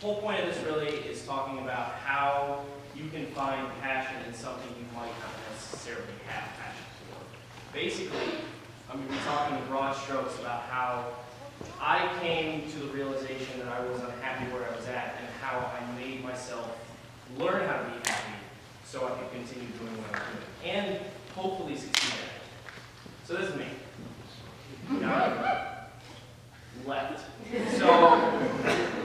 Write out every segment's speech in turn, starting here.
whole point of this really is talking about how you can find passion in something you might not necessarily have passion for. Basically, I'm going to be talking in broad strokes about how I came to the realization that I was unhappy where I was at and how I made myself learn how to be happy so I could continue doing what I'm doing and hopefully succeed at it. So this is me. Now, left. So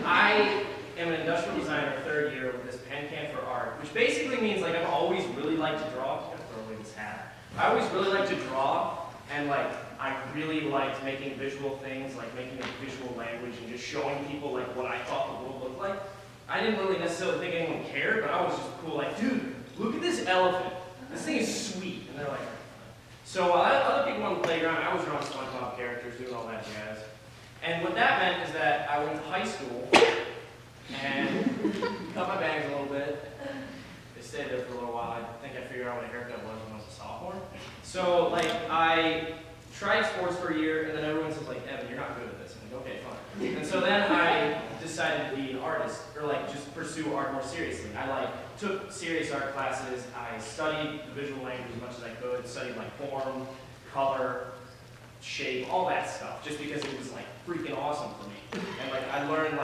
I am an industrial designer, third year with this pen can for art, which basically means like I've always really liked to draw. I'm just gonna throw away this hat. I always really liked to draw, and like I really liked making visual things, like making a visual language and just showing people like what I thought the world looked like. I didn't really necessarily think anyone cared, but I was just cool, like, dude, look at this elephant. This thing is sweet. And they're like, so while other people on the playground, I was drawing SpongeBob characters, doing all that jazz. And what that meant is that I went to high school and cut my bangs a little bit. They stayed there for a little while. I think I figured out what a haircut was when I was a sophomore. So like I tried sports for a year, and then everyone says like, Evan, you're not good at this. I'm like, okay, fine. And so then I decided to be an artist, or like just pursue art more seriously. I like took serious art classes. I studied the visual language as much as I could. Studied like form, color, shape, all that stuff, just because it was like freaking awesome for me. And like I learned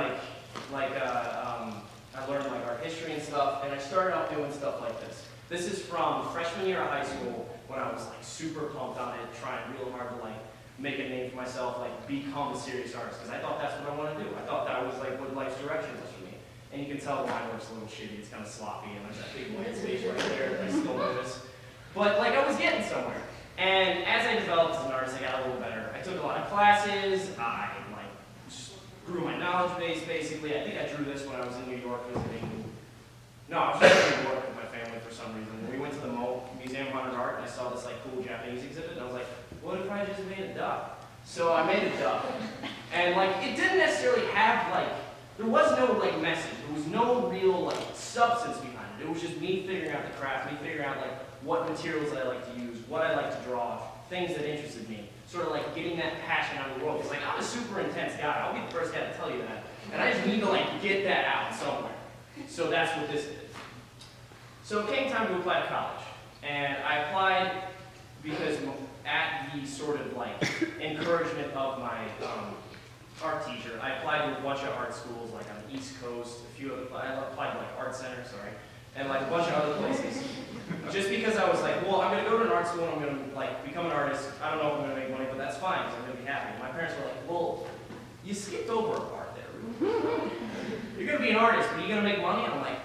art history and stuff, and I started out doing stuff like this. This is from freshman year of high school when I was like super pumped on it, trying real hard to like make a name for myself, like become a serious artist, because I thought that's what I wanted to do. I thought that was like what life's direction was for me. And you can tell the line work's a little shitty, it's kind of sloppy, and there's that big white space right there that I still notice. But like I was getting somewhere. And as I developed as an artist, I got a little better. I took a lot of classes, I like just grew my knowledge base basically. I think I drew this when I was in New York visiting. No, I was just in New York with my family for some reason. We went to the Museum of Modern Art and I saw this like cool Japanese exhibit and I was like, what if I just made a duck? So I made a duck. And like it didn't necessarily have like, there was no like message. There was no real like substance behind it. It was just me figuring out the craft, me figuring out like what materials I like to use, what I like to draw, things that interested me. Sort of like getting that passion out of the world. Because like I'm a super intense guy. I'll be the first guy to tell you that. And I just need to like get that out somewhere. So that's what this did. So it came time to apply to college. And I applied because at the sort of like encouragement of my art teacher, I applied to a bunch of art schools like on the East Coast, a few other, I applied to like Art Center, sorry, and like a bunch of other places. Just because I was like, well, I'm going to go to an art school and I'm going to like become an artist. I don't know if I'm going to make money, but that's fine because I'm going to be happy. And my parents were like, well, you skipped over a part there. You're going to be an artist, but are you going to make money? And I'm like,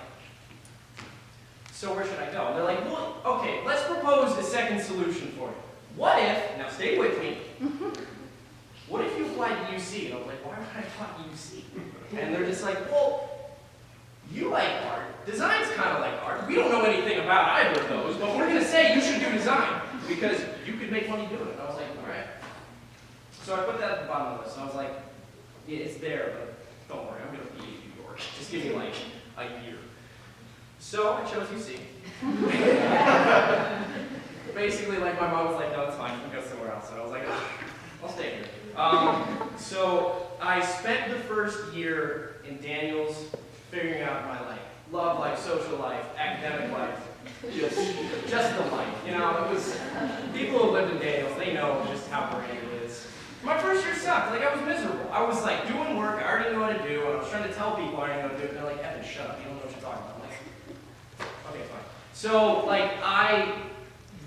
so where should I go? And they're like, well, okay, let's propose a second solution for you. What if, now stay with me, what if you applied to UC? And I was like, why would I apply to UC? And they're just like, well, you like art. Design's kind of like art. We don't know anything about either of those, but we're going to say you should do design because you could make money doing it. And I was like, all right. So I put that at the bottom of the list. And I was like, yeah, it's there, but don't worry, I'm going to be in New York. Just give me like a year. So I chose UC. Basically, like my mom was like, no, it's fine, you can go somewhere else. And I was like, I'll stay here. So I spent the first year in Daniels figuring out my like love life, social life, academic life, just the life. You know, it was people who lived in Daniels, they know just how great it is. My first year sucked. Like I was miserable. I was like doing work I already knew what to do, and I was trying to tell people I already knew what to do, and they're like, Evan, shut up, you don't know what you're talking about. I'm like, okay, fine. So like I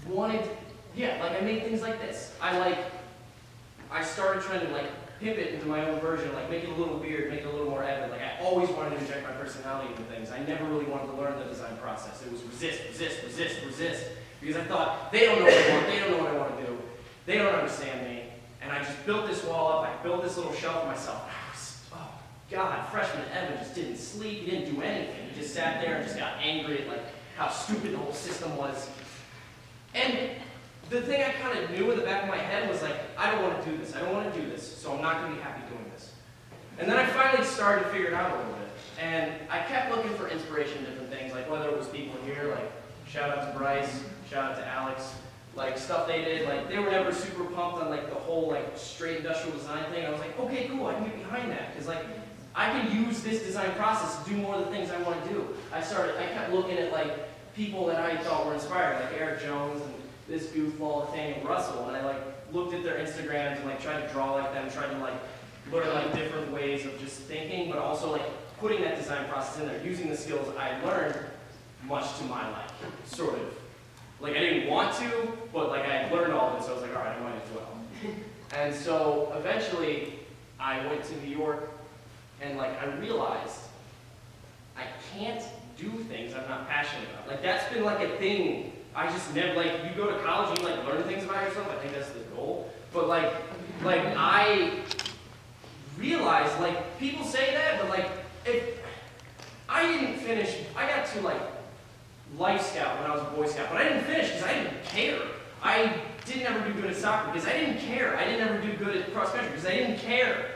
wanted, yeah, like I made things like this. I started trying to like pivot into my own version, like make it a little weird, make it a little more evident. Like I always wanted to inject my personality into things. I never really wanted to learn the design process. It was resist, resist, resist, resist. Because I thought, they don't know what I want, they don't know what I want to do, they don't understand me. And I just built this wall up, I built this little shelf for myself. I was, oh God, freshman Evan just didn't sleep, he didn't do anything. He just sat there and just got angry at like how stupid the whole system was. And the thing I kind of knew in the back of my head was like, I don't want to do this. I don't want to do this, so I'm not going to be happy doing this. And then I finally started to figure it out a little bit. And I kept looking for inspiration in different things, like whether it was people here, like shout out to Bryce, shout out to Alex, like stuff they did, like they were never super pumped on like the whole like straight industrial design thing. I was like, okay, cool, I can get behind that. Because like I can use this design process to do more of the things I want to do. I kept looking at like people that I thought were inspired, like Eric Jones and this goofball Nathaniel Russell, and I like looked at their Instagrams and like tried to draw like them, tried to like learn like different ways of just thinking, but also like putting that design process in there, using the skills I learned much to my liking, sort of. Like I didn't want to, but like I had learned all of it, so I was like, all right, I might as well. And so eventually I went to New York and like I realized I can't do things I'm not passionate about. Like that's been like a thing. I just never, like you go to college and you like learn things about yourself, I think that's the goal. But like I realized, like people say that, but like if I didn't finish, I got to like Life Scout when I was a Boy Scout, but I didn't finish because I didn't care. I didn't ever do good at soccer because I didn't care. I didn't ever do good at cross country because I didn't care.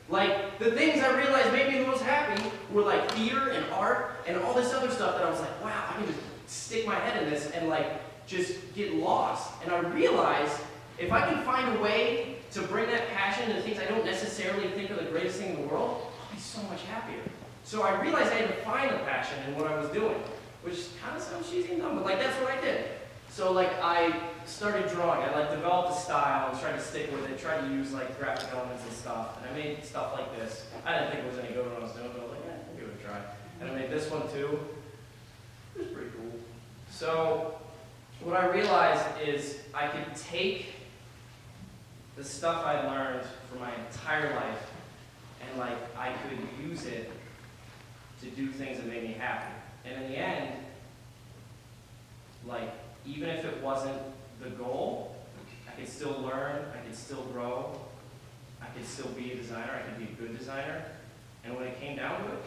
Like, the things I realized made me the most happy were like theater and art and all this other stuff that I was like, wow, I can just stick my head in this and like just get lost. And I realized if I can find a way to bring that passion to the things I don't necessarily think are the greatest thing in the world, I'll be so much happier. So I realized I had to find a passion in what I was doing, which kind of sounds cheesy and dumb, but like that's what I did. So like I started drawing. I like developed a style and tried to stick with it, tried to use like graphic elements and stuff. And I made stuff like this. I didn't think it was any good when I was doing it, but I was like, I'll give it a try. And I made this one too. It was pretty cool. So what I realized is I could take the stuff I learned for my entire life and like I could use it to do things that made me happy. And in the end, like even if it wasn't the goal, I could still learn, I could still grow, I could still be a designer, I could be a good designer. And when it came down to it,